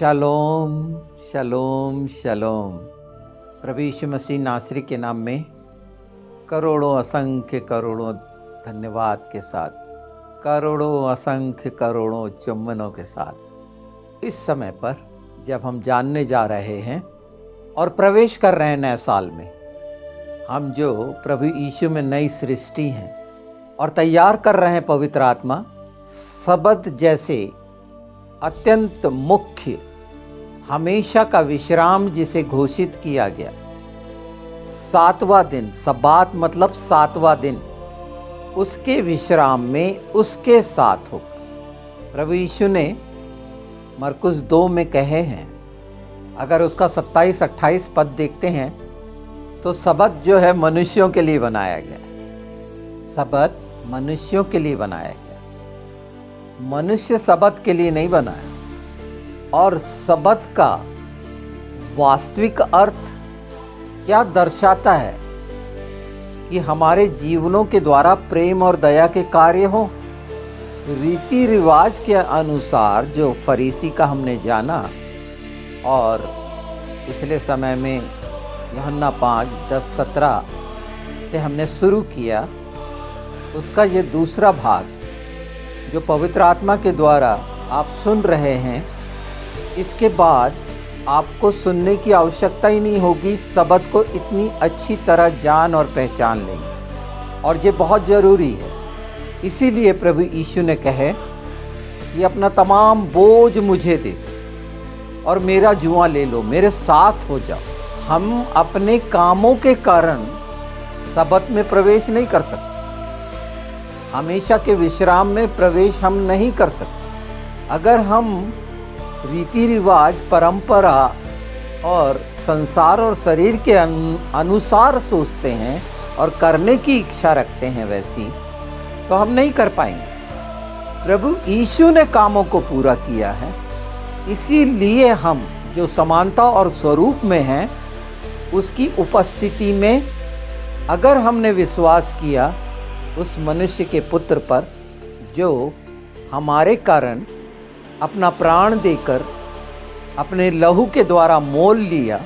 शलोम शलोम शलोम। प्रभु यीशु मसीह नासरी के नाम में करोड़ों असंख्य करोड़ों धन्यवाद के साथ, करोड़ों असंख्य करोड़ों चुम्बनों के साथ इस समय पर जब हम जानने जा रहे हैं और प्रवेश कर रहे हैं नए साल में, हम जो प्रभु यीशु में नई सृष्टि हैं और तैयार कर रहे हैं पवित्र आत्मा सबद जैसे अत्यंत मुख्य हमेशा का विश्राम जिसे घोषित किया गया, 7वां दिन, सब्बात मतलब 7वां दिन, उसके विश्राम में उसके साथ होगा। प्रभु यीशु ने मरकुस 2 में कहे हैं, अगर उसका 27-28 पद देखते हैं तो सबत जो है मनुष्यों के लिए बनाया गया, सबत मनुष्यों के लिए बनाया गया, मनुष्य सबत के लिए नहीं बनाया। और सबत का वास्तविक अर्थ क्या दर्शाता है कि हमारे जीवनों के द्वारा प्रेम और दया के कार्य हो। रीति रिवाज के अनुसार जो फरीसी का हमने जाना और पिछले समय में यूहन्ना 5:10-17 से हमने शुरू किया, उसका ये दूसरा भाग जो पवित्र आत्मा के द्वारा आप सुन रहे हैं, इसके बाद आपको सुनने की आवश्यकता ही नहीं होगी, सबत को इतनी अच्छी तरह जान और पहचान लेंगे। और ये बहुत ज़रूरी है। इसीलिए प्रभु यीशु ने कहे कि अपना तमाम बोझ मुझे दे और मेरा जुआ ले लो, मेरे साथ हो जाओ। हम अपने कामों के कारण सबत में प्रवेश नहीं कर सकते, हमेशा के विश्राम में प्रवेश हम नहीं कर सकते। अगर हम रीति रिवाज, परंपरा और संसार और शरीर के अनुसार सोचते हैं और करने की इच्छा रखते हैं वैसी, तो हम नहीं कर पाएंगे। प्रभु यीशु ने कामों को पूरा किया है, इसीलिए हम जो समानता और स्वरूप में हैं उसकी उपस्थिति में अगर हमने विश्वास किया उस मनुष्य के पुत्र पर जो हमारे कारण अपना प्राण देकर अपने लहू के द्वारा मोल लिया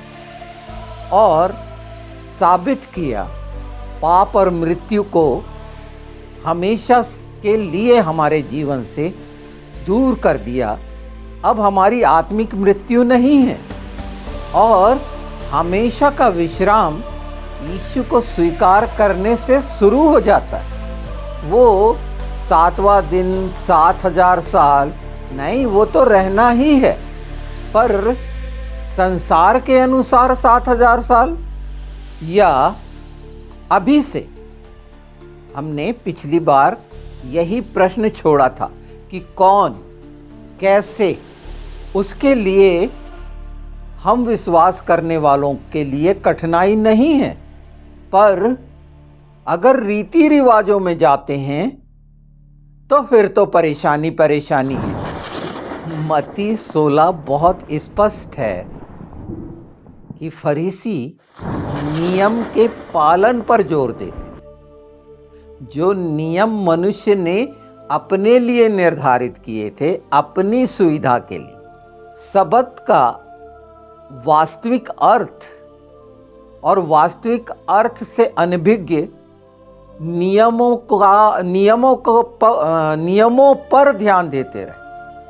और साबित किया, पाप और मृत्यु को हमेशा के लिए हमारे जीवन से दूर कर दिया। अब हमारी आत्मिक मृत्यु नहीं है और हमेशा का विश्राम यीशु को स्वीकार करने से शुरू हो जाता है। वो 7वां दिन, 7000 साल नहीं, वो तो रहना ही है, पर संसार के अनुसार 7000 साल या अभी से। हमने पिछली बार यही प्रश्न छोड़ा था कि कौन, कैसे, उसके लिए हम विश्वास करने वालों के लिए कठिनाई नहीं है, पर अगर रीति रिवाजों में जाते हैं तो फिर तो परेशानी परेशानी है। मत्ती 16 बहुत स्पष्ट है कि फरीसी नियम के पालन पर जोर देते थे, जो नियम मनुष्य ने अपने लिए निर्धारित किए थे, अपनी सुविधा के लिए। सबत का वास्तविक अर्थ और वास्तविक अर्थ से अनभिज्ञ नियमों पर ध्यान देते रहे।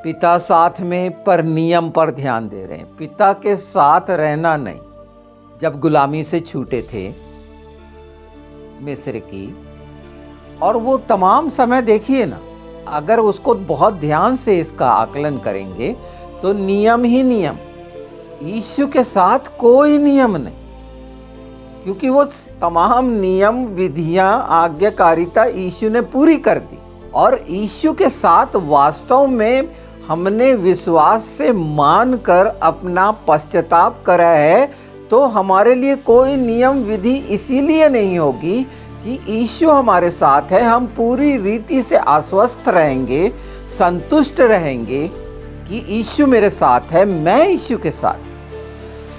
पिता साथ में, पर नियम पर ध्यान दे रहे हैं, पिता के साथ रहना नहीं। जब गुलामी से छूटे थे मिस्र की, और वो तमाम समय देखिए ना, अगर उसको बहुत ध्यान से इसका आकलन करेंगे तो नियम ही नियम, यीशु के साथ कोई नियम नहीं, क्योंकि वो तमाम नियम, विधियां, आज्ञाकारिता यीशु ने पूरी कर दी। और यीशु के साथ वास्तव में हमने विश्वास से मानकर अपना पश्चाताप करा है, तो हमारे लिए कोई नियम विधि इसीलिए नहीं होगी कि यीशु हमारे साथ है। हम पूरी रीति से आश्वस्त रहेंगे, संतुष्ट रहेंगे कि यीशु मेरे साथ है, मैं यीशु के साथ,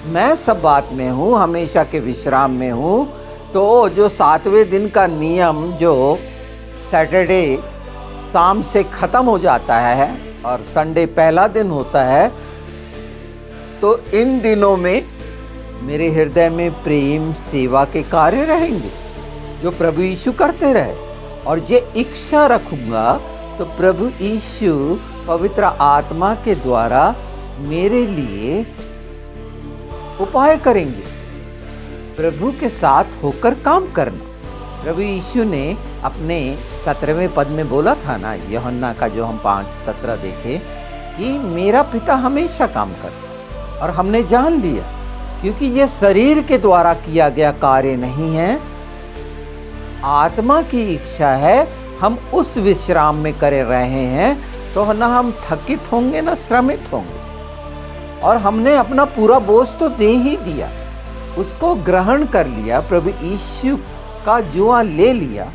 मैं सब बात में हूँ, हमेशा के विश्राम में हूँ। तो जो 7वें दिन का नियम जो सैटरडे शाम से ख़त्म हो जाता है और संडे पहला दिन होता है, तो इन दिनों में मेरे हृदय में प्रेम सेवा के कार्य रहेंगे जो प्रभु यीशु करते रहे, और ये इच्छा रखूंगा तो प्रभु यीशु पवित्र आत्मा के द्वारा मेरे लिए उपाय करेंगे। प्रभु के साथ होकर काम करना। प्रभु यीशु ने अपने 17वें पद में बोला था ना, यूहन्ना का जो हम 5:17 देखे, कि मेरा पिता हमेशा काम करता है। और हमने जान लिया, क्योंकि ये शरीर के द्वारा किया गया कार्य नहीं है, आत्मा की इच्छा है। हम उस विश्राम में करे रहे हैं तो ना हम थकित होंगे ना श्रमित होंगे। और हमने अपना पूरा बोझ तो दे ही दिया, उसको ग्रहण कर लिया, प्रभु यीशु का जुआ ले लिया।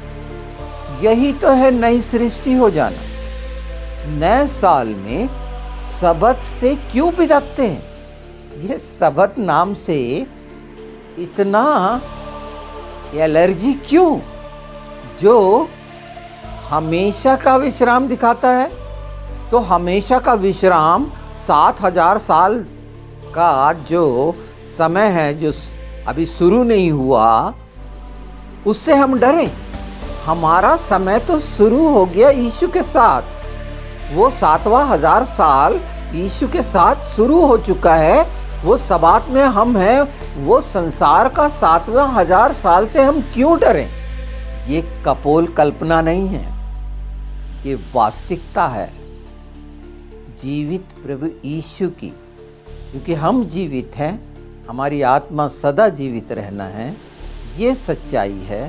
यही तो है नई सृष्टि हो जाना। नए साल में सबत से क्यों बिदकते हैं? ये सबत नाम से इतना एलर्जी क्यों, जो हमेशा का विश्राम दिखाता है? तो हमेशा का विश्राम 7000 साल का जो समय है, जो अभी शुरू नहीं हुआ, उससे हम डरें? हमारा समय तो शुरू हो गया यीशु के साथ। वो 7वां हजार साल यीशु के साथ शुरू हो चुका है। वो सबात में हम हैं। वो संसार का 7वां हजार साल से हम क्यों डरें? ये कपोल कल्पना नहीं है, ये वास्तविकता है जीवित प्रभु यीशु की। क्योंकि हम जीवित हैं, हमारी आत्मा सदा जीवित रहना है, ये सच्चाई है।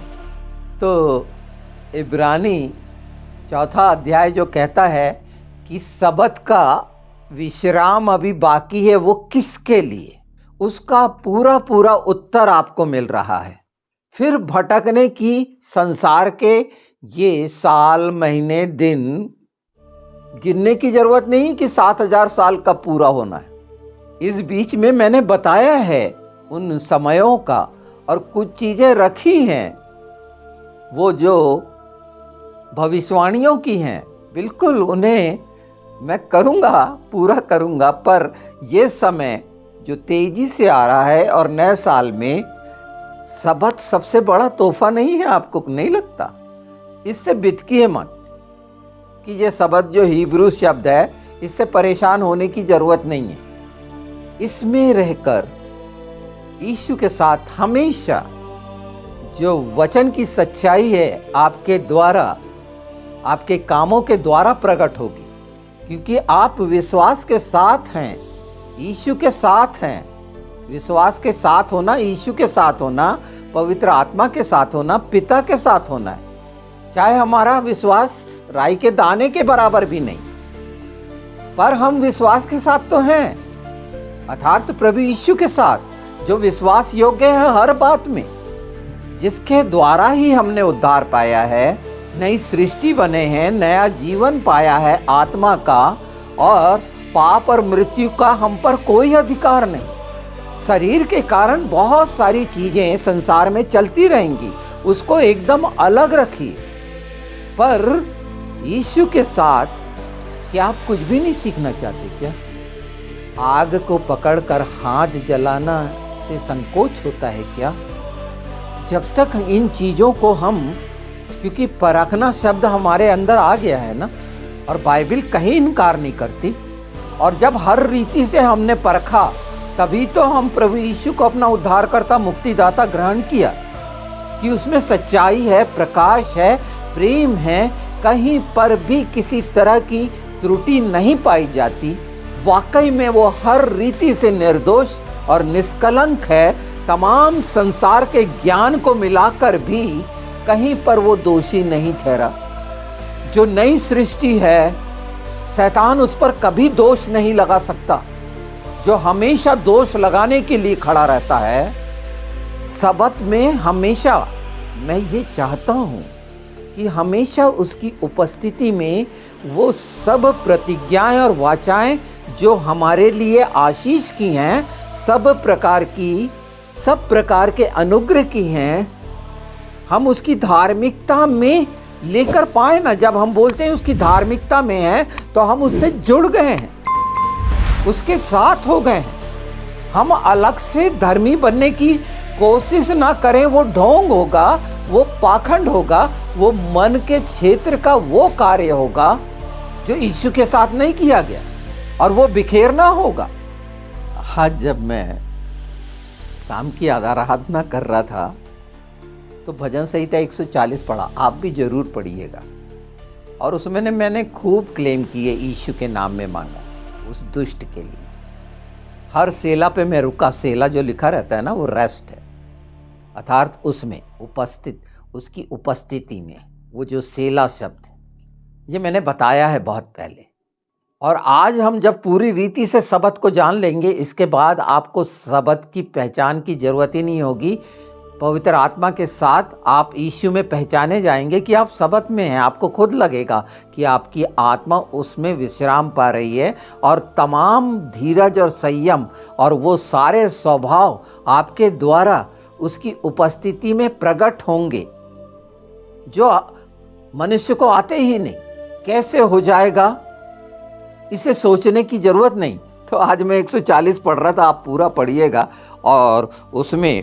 तो इब्रानी 4 अध्याय जो कहता है कि सबत का विश्राम अभी बाकी है, वो किसके लिए, उसका पूरा पूरा उत्तर आपको मिल रहा है। फिर भटकने की संसार के ये साल, महीने, दिन गिनने की जरूरत नहीं कि 7000 साल का पूरा होना है। इस बीच में मैंने बताया है उन समयों का, और कुछ चीजें रखी हैं वो जो भविष्यवाणियों की हैं, बिल्कुल उन्हें मैं करूँगा, पूरा करूँगा। पर ये समय जो तेजी से आ रहा है और नए साल में सबत सबसे बड़ा तोहफा नहीं है, आपको नहीं लगता? इससे बितकिए मत कि ये सबत जो हिब्रू शब्द है, इससे परेशान होने की जरूरत नहीं है। इसमें रहकर यीशु के साथ हमेशा जो वचन की सच्चाई है आपके द्वारा, आपके कामों के द्वारा प्रकट होगी। क्योंकि आप विश्वास के साथ हैं, यीशु के साथ हैं। विश्वास के साथ होना, यीशु के साथ होना, पवित्र आत्मा के साथ होना, पिता के साथ होना है। चाहे हमारा विश्वास राई के दाने के बराबर भी नहीं, पर हम विश्वास के साथ तो हैं, अर्थात प्रभु यीशु के साथ जो विश्वास योग्य है हर बात में, जिसके द्वारा ही हमने उद्धार पाया है, नई सृष्टि बने हैं, नया जीवन पाया है आत्मा का, और पाप और मृत्यु का हम पर कोई अधिकार नहीं। शरीर के कारण बहुत सारी चीजें संसार में चलती रहेंगी, उसको एकदम अलग रखिए। पर यीशु के साथ क्या आप कुछ भी नहीं सीखना चाहते क्या? आग को पकड़कर हाथ जलाना से संकोच होता है क्या? जब तक इन चीजों को हम, क्योंकि परखना शब्द हमारे अंदर आ गया है ना, और बाइबल कहीं इनकार नहीं करती। और जब हर रीति से हमने परखा, तभी तो हम प्रभु यीशु को अपना उद्धारकर्ता, मुक्तिदाता ग्रहण किया, कि उसमें सच्चाई है, प्रकाश है, प्रेम है, कहीं पर भी किसी तरह की त्रुटि नहीं पाई जाती। वाकई में वो हर रीति से निर्दोष और निष्कलंक है। तमाम संसार के ज्ञान को मिलाकर भी कहीं पर वो दोषी नहीं ठहरा। जो नई सृष्टि है, शैतान उस पर कभी दोष नहीं लगा सकता। जो हमेशा दोष लगाने के लिए खड़ा रहता है, सबत में हमेशा, मैं ये चाहता हूँ कि हमेशा उसकी उपस्थिति में वो सब प्रतिज्ञाएं और वाचाएं जो हमारे लिए आशीष की हैं, सब प्रकार के अनुग्रह की हैं, हम उसकी धार्मिकता में लेकर पाए ना। जब हम बोलते हैं उसकी धार्मिकता में है, तो हम उससे जुड़ गए हैं, उसके साथ हो गए हैं। हम अलग से धर्मी बनने की कोशिश ना करें, वो ढोंग होगा, वो पाखंड होगा, वो मन के क्षेत्र का वो कार्य होगा जो यीशु के साथ नहीं किया गया, और वो बिखेरना होगा। आज जब मैं शाम की आराधना कर रहा था तो भजन संहिता 140 पढ़ा, आप भी जरूर पढ़िएगा। और उसमें मैंने खूब क्लेम किए, यीशु के नाम में मांगा उस दुष्ट के लिए। हर सेला पे मैं रुका, सेला जो लिखा रहता है ना वो रेस्ट है, अर्थात उसमें उपस्थित, उसकी उपस्थिति में, वो जो सेला शब्द है, ये मैंने बताया है बहुत पहले। और आज हम जब पूरी रीति से शब्द को जान लेंगे, इसके बाद आपको शब्द की पहचान की जरूरत ही नहीं होगी। पवित्र आत्मा के साथ आप यीशु में पहचाने जाएंगे कि आप शब्द में हैं। आपको खुद लगेगा कि आपकी आत्मा उसमें विश्राम पा रही है, और तमाम धीरज और संयम और वो सारे स्वभाव आपके द्वारा उसकी उपस्थिति में प्रकट होंगे, जो मनुष्य को आते ही नहीं। कैसे हो जाएगा, इसे सोचने की जरूरत नहीं। तो आज मैं 140 पढ़ रहा था, आप पूरा पढ़िएगा। और उसमें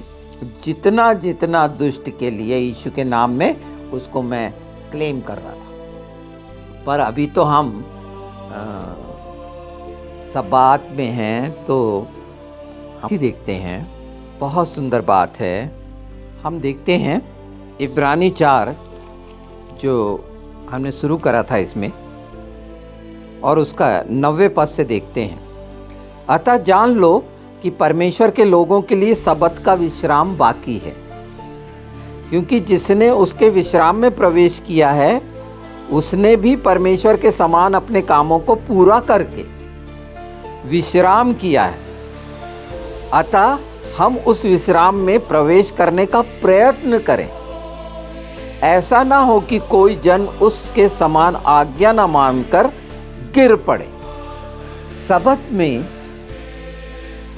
जितना जितना दुष्ट के लिए यीशु के नाम में, उसको मैं क्लेम कर रहा था। पर अभी तो हम सब्बात में हैं, तो हम देखते हैं, बहुत सुंदर बात है। हम देखते हैं इब्रानी 4 जो हमने शुरू करा था इसमें, और उसका 90 पद से देखते हैं। अतः जान लो कि परमेश्वर के लोगों के लिए सब्बात का विश्राम बाकी है, क्योंकि जिसने उसके विश्राम में प्रवेश किया है उसने भी परमेश्वर के समान अपने कामों को पूरा करके विश्राम किया है। अतः हम उस विश्राम में प्रवेश करने का प्रयत्न करें। ऐसा ना हो कि कोई जन उसके समान आज्ञा ना मानकर गिर पड़े। सब्बात में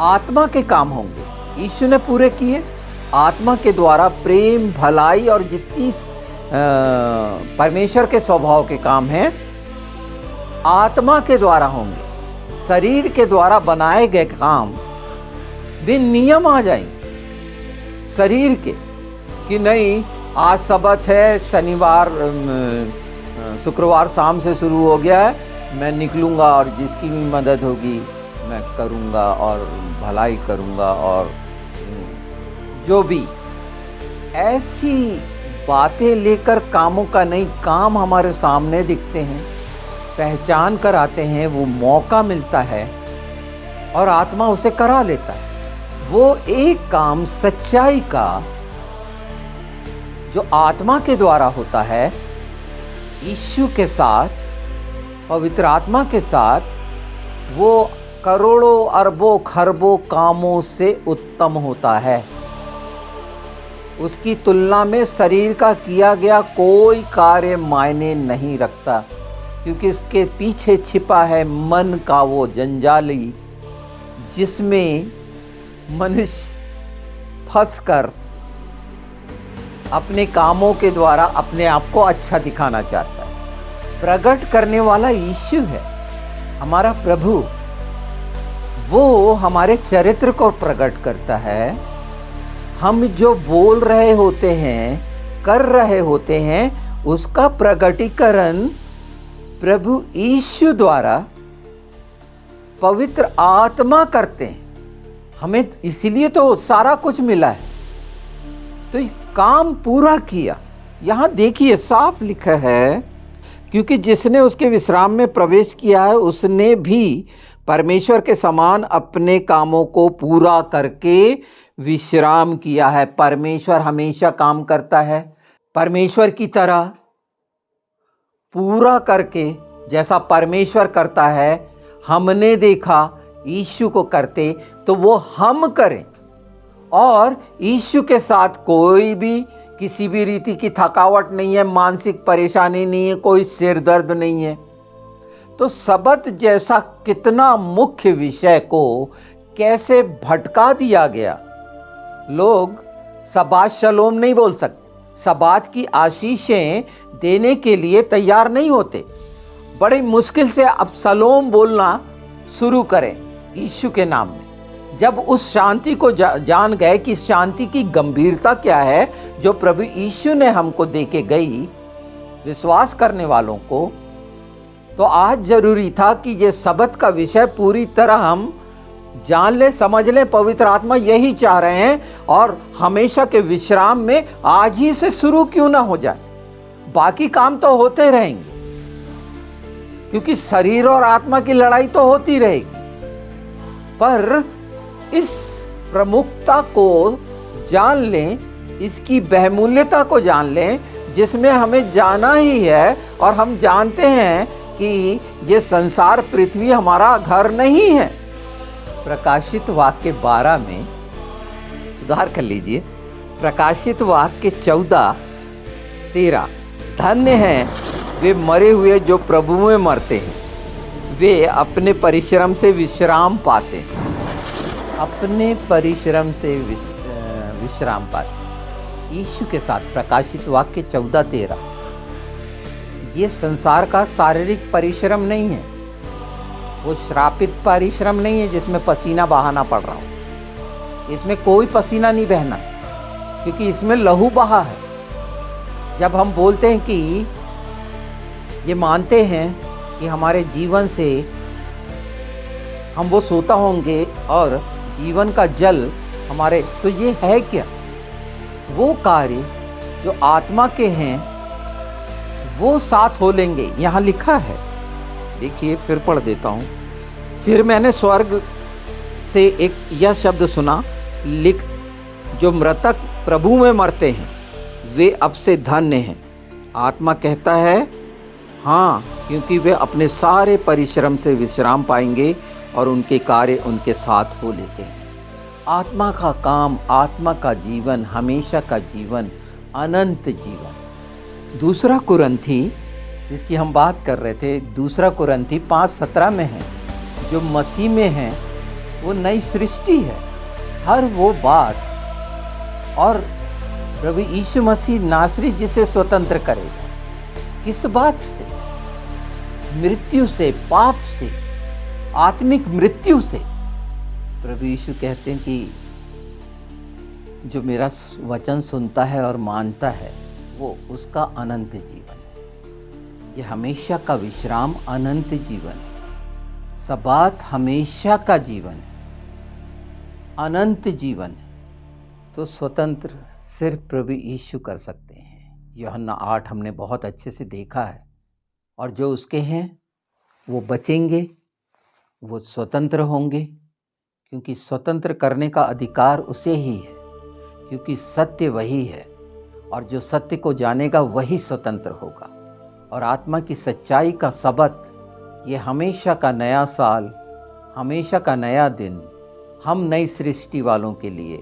आत्मा के काम होंगे, यीशु ने पूरे किए। आत्मा के द्वारा प्रेम, भलाई और जितनी परमेश्वर के स्वभाव के काम हैं, आत्मा के द्वारा होंगे। शरीर के द्वारा बनाए गए काम भी नियम आ जाएंगे शरीर के, कि नहीं आज सब्बात है, शनिवार शुक्रवार शाम से शुरू हो गया है, मैं निकलूँगा और जिसकी भी मदद होगी मैं करूँगा और भलाई करूँगा, और जो भी ऐसी बातें लेकर कामों का नहीं, काम हमारे सामने दिखते हैं, पहचान कर आते हैं, वो मौका मिलता है और आत्मा उसे करा लेता है। वो एक काम सच्चाई का जो आत्मा के द्वारा होता है, यीशु के साथ, पवित्र आत्मा के साथ, वो करोड़ों अरबों खरबों कामों से उत्तम होता है। उसकी तुलना में शरीर का किया गया कोई कार्य मायने नहीं रखता, क्योंकि इसके पीछे छिपा है मन का वो जंजाली, जिसमें मनुष्य फंसकर अपने कामों के द्वारा अपने आप को अच्छा दिखाना चाहता है। प्रकट करने वाला यीशु है, हमारा प्रभु। वो हमारे चरित्र को प्रकट करता है। हम जो बोल रहे होते हैं, कर रहे होते हैं, उसका प्रकटीकरण प्रभु यीशु द्वारा पवित्र आत्मा करते हैं। हमें इसीलिए तो सारा कुछ मिला है। तो ये काम पूरा किया। यहां देखिए साफ लिखा है, क्योंकि जिसने उसके विश्राम में प्रवेश किया है उसने भी परमेश्वर के समान अपने कामों को पूरा करके विश्राम किया है। परमेश्वर हमेशा काम करता है परमेश्वर की तरह, पूरा करके, जैसा परमेश्वर करता है। हमने देखा यीशु को करते, तो वो हम करें। और यीशु के साथ कोई भी किसी भी रीति की थकावट नहीं है, मानसिक परेशानी नहीं है, कोई सिर दर्द नहीं है। तो सब्बात जैसा कितना मुख्य विषय को कैसे भटका दिया गया। लोग सब्बात शलोम नहीं बोल सकते, सब्बात की आशीषें देने के लिए तैयार नहीं होते। बड़ी मुश्किल से अब शलोम बोलना शुरू करें यीशु के नाम में। जब उस शांति को जान गए कि शांति की गंभीरता क्या है जो प्रभु यीशु ने हमको दे के गई विश्वास करने वालों को, तो आज जरूरी था कि ये सबत का विषय पूरी तरह हम जान ले, समझ ले। पवित्र आत्मा यही चाह रहे हैं, और हमेशा के विश्राम में आज ही से शुरू क्यों ना हो जाए। बाकी काम तो होते रहेंगे, क्योंकि शरीर और आत्मा की लड़ाई तो होती रहेगी, पर इस प्रमुखता को जान लें, इसकी बहुमूल्यता को जान लें, जिसमें हमें जाना ही है। और हम जानते हैं कि ये संसार पृथ्वी हमारा घर नहीं है। प्रकाशित वाक्य 12 में, सुधार कर लीजिए, प्रकाशित वाक्य 14:13, धन्य हैं वे मरे हुए जो प्रभु में मरते हैं, वे अपने परिश्रम से विश्राम पाते हैं। अपने परिश्रम से विश्राम पाते यीशु के साथ। प्रकाशित वाक्य 14:13। ये संसार का शारीरिक परिश्रम नहीं है, वो श्रापित परिश्रम नहीं है जिसमें पसीना बहाना पड़ रहा हो। इसमें कोई पसीना नहीं बहना, क्योंकि इसमें लहू बहा है। जब हम बोलते हैं कि ये मानते हैं कि हमारे जीवन से हम वो सोता होंगे और जीवन का जल हमारे, तो ये है क्या? वो कार्य जो आत्मा के हैं वो साथ हो लेंगे, यहाँ लिखा है। देखिए, फिर पढ़ देता हूँ। फिर मैंने स्वर्ग से एक यह शब्द सुना, लिख, जो मृतक प्रभु में मरते हैं वे अब से धन्य हैं। आत्मा कहता है हाँ, क्योंकि वे अपने सारे परिश्रम से विश्राम पाएंगे और उनके कार्य उनके साथ हो लेते हैं। आत्मा का काम, आत्मा का जीवन, हमेशा का जीवन, अनंत जीवन। दूसरा कुरिन्थी, जिसकी हम बात कर रहे थे, दूसरा कुरिन्थी 5:17 में है, जो मसीह में है वो नई सृष्टि है। हर वो बात और प्रभु यीशु मसीह नासरी जिसे स्वतंत्र करेगा, किस बात से? मृत्यु से, पाप से, आत्मिक मृत्यु से। प्रभु यीशु कहते हैं कि जो मेरा वचन सुनता है और मानता है वो उसका अनंत जीवन है। ये हमेशा का विश्राम, अनंत जीवन, सबात हमेशा का जीवन, अनंत जीवन। तो स्वतंत्र सिर्फ प्रभु यीशु कर सकते हैं। यूहन्ना 8 हमने बहुत अच्छे से देखा है। और जो उसके हैं वो बचेंगे, वो स्वतंत्र होंगे, क्योंकि स्वतंत्र करने का अधिकार उसे ही है, क्योंकि सत्य वही है, और जो सत्य को जानेगा वही स्वतंत्र होगा। और आत्मा की सच्चाई का सबत, ये हमेशा का नया साल, हमेशा का नया दिन, हम नई सृष्टि वालों के लिए,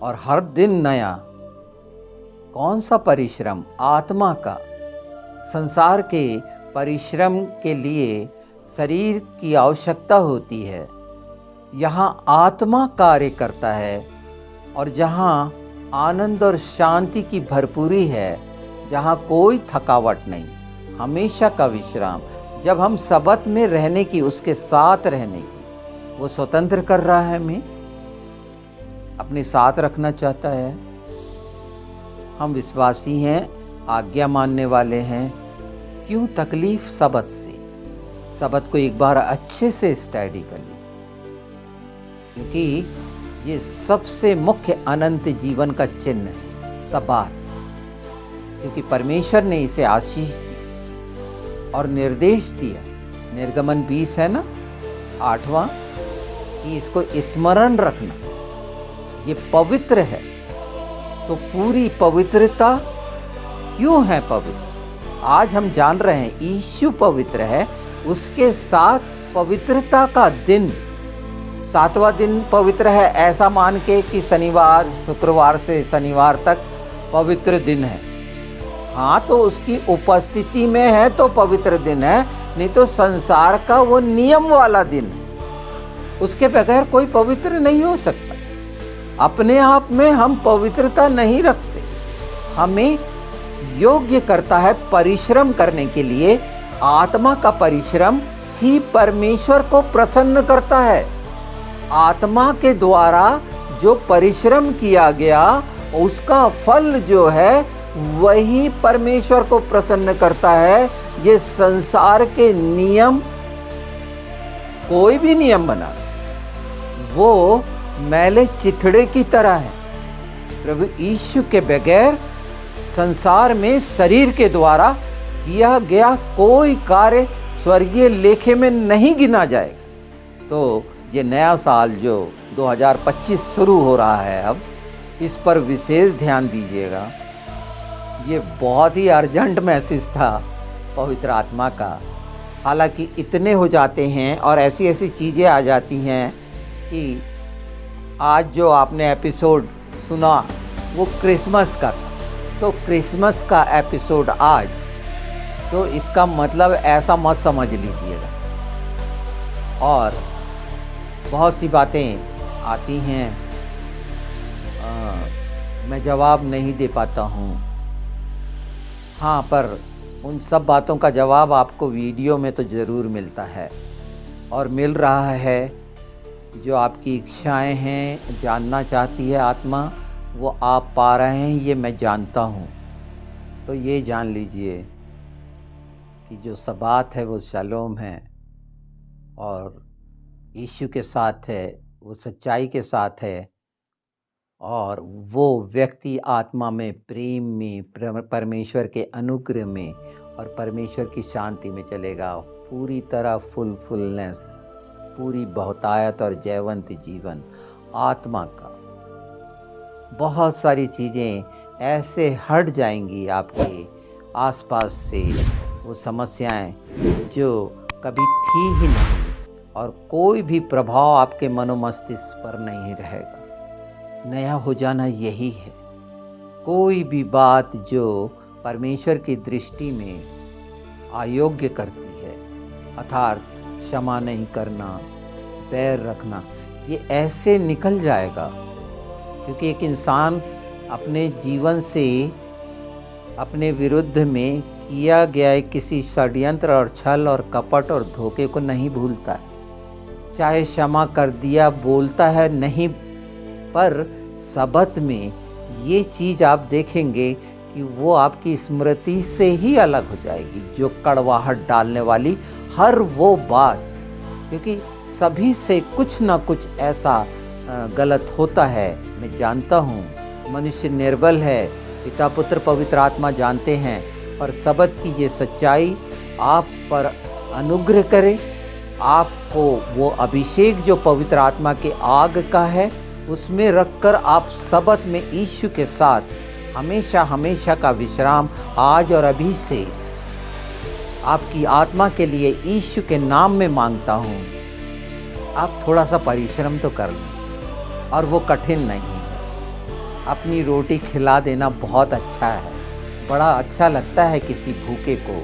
और हर दिन नया। कौन सा परिश्रम? आत्मा का। संसार के परिश्रम के लिए शरीर की आवश्यकता होती है, यहाँ आत्मा कार्य करता है। और जहाँ आनंद और शांति की भरपूरी है, जहाँ कोई थकावट नहीं, हमेशा का विश्राम। जब हम सबत में रहने की, उसके साथ रहने की, वो स्वतंत्र कर रहा है, हमें अपने साथ रखना चाहता है। हम विश्वासी हैं, आज्ञा मानने वाले हैं, क्यों तकलीफ सबत से? सबत को एक बार अच्छे से स्टडी कर ली, क्योंकि ये सबसे मुख्य अनंत जीवन का चिन्ह है, सबात। क्योंकि परमेश्वर ने इसे आशीष दी और निर्देश दिया। निर्गमन 20 है ना, 8वां, कि इसको स्मरण रखना, ये पवित्र है। तो पूरी पवित्रता क्यों है पवित्र? आज हम जान रहे हैं यीशु पवित्र है, उसके साथ पवित्रता का दिन, 7वां दिन पवित्र है, ऐसा मान के कि शनिवार, शुक्रवार से शनिवार तक पवित्र दिन है। हाँ, तो उसकी उपस्थिति में है तो पवित्र दिन है, नहीं तो संसार का वो नियम वाला दिन है। उसके बगैर कोई पवित्र नहीं हो सकता। अपने आप में हम पवित्रता नहीं रखते, हमें योग्य करता है परिश्रम करने के लिए। आत्मा का परिश्रम ही परमेश्वर को प्रसन्न करता है। आत्मा के द्वारा जो परिश्रम किया गया उसका फल जो है वही परमेश्वर को प्रसन्न करता है। ये संसार के नियम, कोई भी नियम बना वो मैले चिथड़े की तरह है। प्रभु यीशु के बगैर संसार में शरीर के द्वारा किया गया कोई कार्य स्वर्गीय लेखे में नहीं गिना जाएगा। तो ये नया साल जो 2025 शुरू हो रहा है, अब इस पर विशेष ध्यान दीजिएगा। ये बहुत ही अर्जेंट मैसेज था पवित्र आत्मा का। हालांकि इतने हो जाते हैं और ऐसी ऐसी चीज़ें आ जाती हैं कि आज जो आपने एपिसोड सुना वो क्रिसमस का था, तो क्रिसमस का एपिसोड आज, तो इसका मतलब ऐसा मत समझ लीजिएगा। और बहुत सी बातें आती हैं, मैं जवाब नहीं दे पाता हूँ। हाँ, पर उन सब बातों का जवाब आपको वीडियो में तो ज़रूर मिलता है और मिल रहा है। जो आपकी इच्छाएं हैं, जानना चाहती है आत्मा, वो आप पा रहे हैं, ये मैं जानता हूँ। तो ये जान लीजिए कि जो सबात है वो शालोम है और यीशु के साथ है, वो सच्चाई के साथ है और वो व्यक्ति आत्मा में, प्रेम में, परमेश्वर के अनुग्रह में और परमेश्वर की शांति में चलेगा। पूरी तरह फुलनेस, पूरी बहुतायत और जयवंत जीवन आत्मा का। बहुत सारी चीज़ें ऐसे हट जाएंगी आपके आसपास से, वो समस्याएं जो कभी थी ही नहीं, और कोई भी प्रभाव आपके मनोमस्तिष्क पर नहीं रहेगा। नया हो जाना यही है। कोई भी बात जो परमेश्वर की दृष्टि में अयोग्य करती है, अर्थात क्षमा नहीं करना, बैर रखना, ये ऐसे निकल जाएगा। क्योंकि एक इंसान अपने जीवन से अपने विरुद्ध में किया गया किसी षड्यंत्र और छल और कपट और धोखे को नहीं भूलता है। चाहे क्षमा कर दिया बोलता है नहीं, पर सबत में ये चीज़ आप देखेंगे कि वो आपकी स्मृति से ही अलग हो जाएगी, जो कड़वाहट डालने वाली हर वो बात। क्योंकि सभी से कुछ ना कुछ ऐसा गलत होता है। मैं जानता हूँ मनुष्य निर्बल है, पिता पुत्र पवित्र आत्मा जानते हैं, पर सबत की ये सच्चाई आप पर अनुग्रह करे। आपको वो अभिषेक जो पवित्र आत्मा के आग का है उसमें रखकर आप सबत में यीशु के साथ हमेशा हमेशा का विश्राम आज और अभी से आपकी आत्मा के लिए यीशु के नाम में मांगता हूँ। आप थोड़ा सा परिश्रम तो कर लें, और वो कठिन नहीं है। अपनी रोटी खिला देना बहुत अच्छा है, बड़ा अच्छा लगता है किसी भूखे को।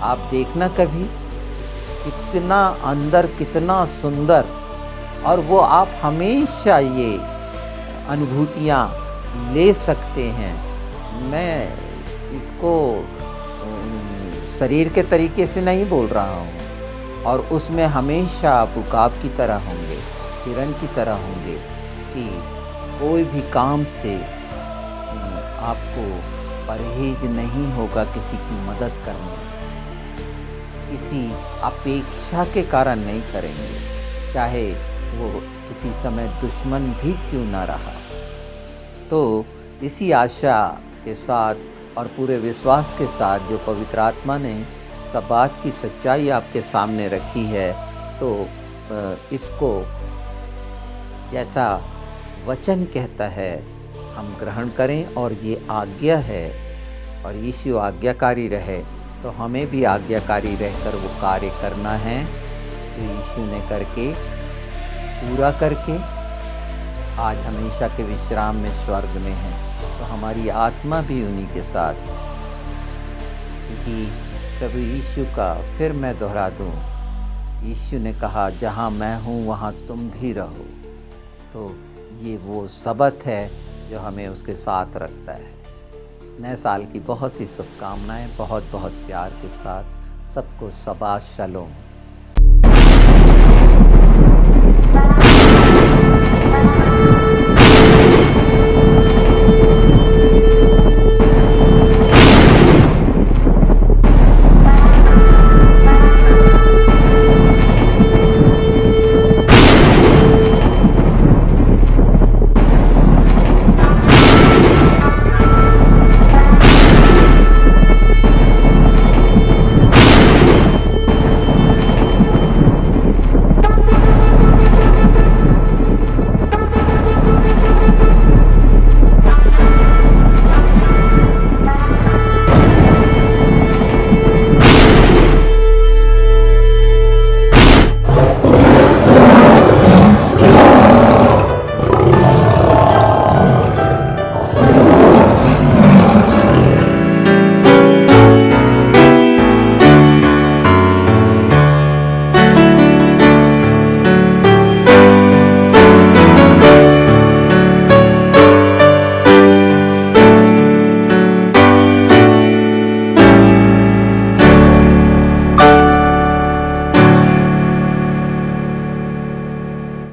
आप देखना कभी कितना अंदर कितना सुंदर, और वो आप हमेशा ये अनुभूतियाँ ले सकते हैं। मैं इसको शरीर के तरीके से नहीं बोल रहा हूँ, और उसमें हमेशा आप उकाब की तरह होंगे, किरण की तरह होंगे कि कोई भी काम से आपको परहेज नहीं होगा किसी की मदद करने, किसी अपेक्षा के कारण नहीं करेंगे, चाहे वो किसी समय दुश्मन भी क्यों ना रहा। तो इसी आशा के साथ और पूरे विश्वास के साथ जो पवित्र आत्मा ने सब बात की सच्चाई आपके सामने रखी है, तो इसको जैसा वचन कहता है हम ग्रहण करें। और ये आज्ञा है, और यीशु आज्ञाकारी रहे, तो हमें भी आज्ञाकारी रहकर वो कार्य करना है जो यीशु ने करके पूरा करके आज हमेशा के विश्राम में स्वर्ग में है। तो हमारी आत्मा भी उन्हीं के साथ, क्योंकि प्रभु यीशु का फिर मैं दोहरा दूँ, यीशु ने कहा जहाँ मैं हूँ वहाँ तुम भी रहो। तो ये वो सबत है जो हमें उसके साथ रखता है। नए साल की बहुत सी शुभकामनाएं, बहुत बहुत प्यार के साथ सबको शबाश शलोम।